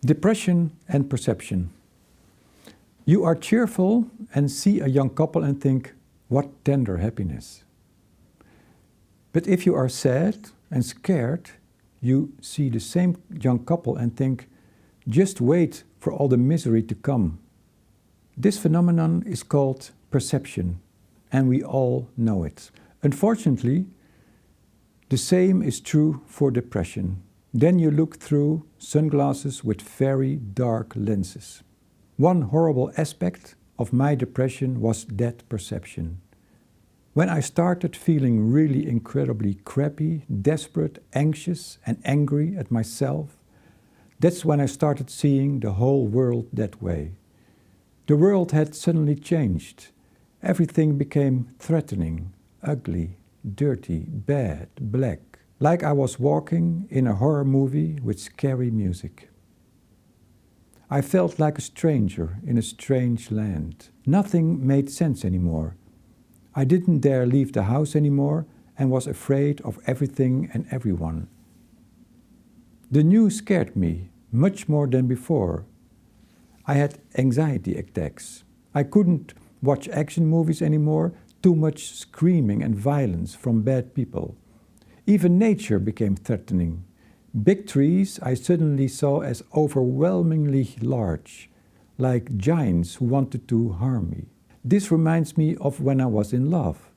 Depression and perception. You are cheerful and see a young couple and think, what tender happiness. But if you are sad and scared, you see the same young couple and think, just wait for all the misery to come. This phenomenon is called perception, and we all know it. Unfortunately, the same is true for depression. Then you look through sunglasses with very dark lenses. One horrible aspect of my depression was that perception. When I started feeling really incredibly crappy, desperate, anxious and angry at myself, that's when I started seeing the whole world that way. The world had suddenly changed. Everything became threatening, ugly, dirty, bad, black. Like I was walking in a horror movie with scary music. I felt like a stranger in a strange land. Nothing made sense anymore. I didn't dare leave the house anymore and was afraid of everything and everyone. The new scared me much more than before. I had anxiety attacks. I couldn't watch action movies anymore, too much screaming and violence from bad people. Even nature became threatening. Big trees I suddenly saw as overwhelmingly large, like giants who wanted to harm me. This reminds me of when I was in love.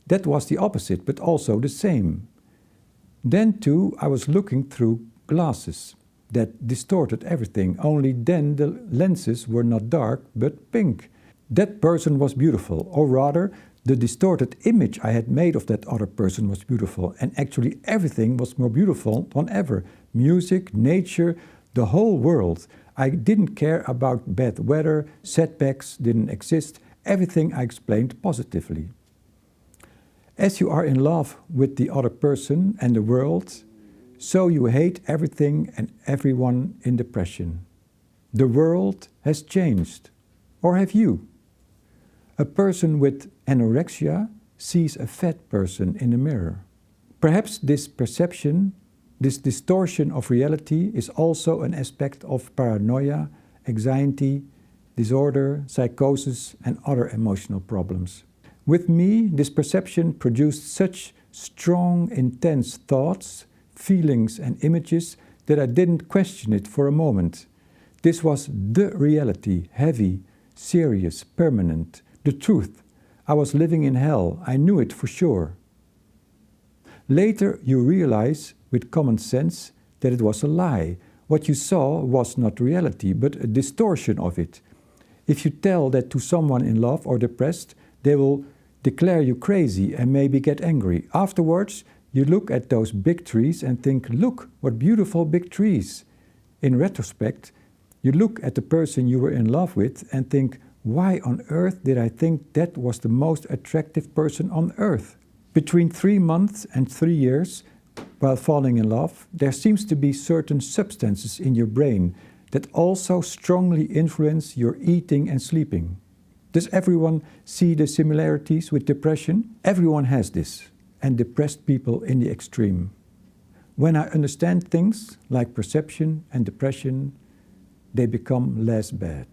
That was the opposite, but also the same. Then too, I was looking through glasses that distorted everything, only then the lenses were not dark, but pink. That person was beautiful, or rather, the distorted image I had made of that other person was beautiful, and actually everything was more beautiful than ever. Music, nature, the whole world. I didn't care about bad weather, setbacks didn't exist, everything I explained positively. As you are in love with the other person and the world, so you hate everything and everyone in depression. The world has changed, or have you? A person with anorexia sees a fat person in the mirror. Perhaps this perception, this distortion of reality is also an aspect of paranoia, anxiety, disorder, psychosis and other emotional problems. With me, this perception produced such strong, intense thoughts, feelings and images that I didn't question it for a moment. This was the reality, heavy, serious, permanent. The truth. I was living in hell. I knew it for sure. Later you realize, with common sense, that it was a lie. What you saw was not reality, but a distortion of it. If you tell that to someone in love or depressed, they will declare you crazy and maybe get angry. Afterwards, you look at those big trees and think, look, what beautiful big trees. In retrospect, you look at the person you were in love with and think, why on earth did I think that was the most attractive person on earth? Between 3 months and 3 years, while falling in love, there seems to be certain substances in your brain that also strongly influence your eating and sleeping. Does everyone see the similarities with depression? Everyone has this, and depressed people in the extreme. When I understand things like perception and depression, they become less bad.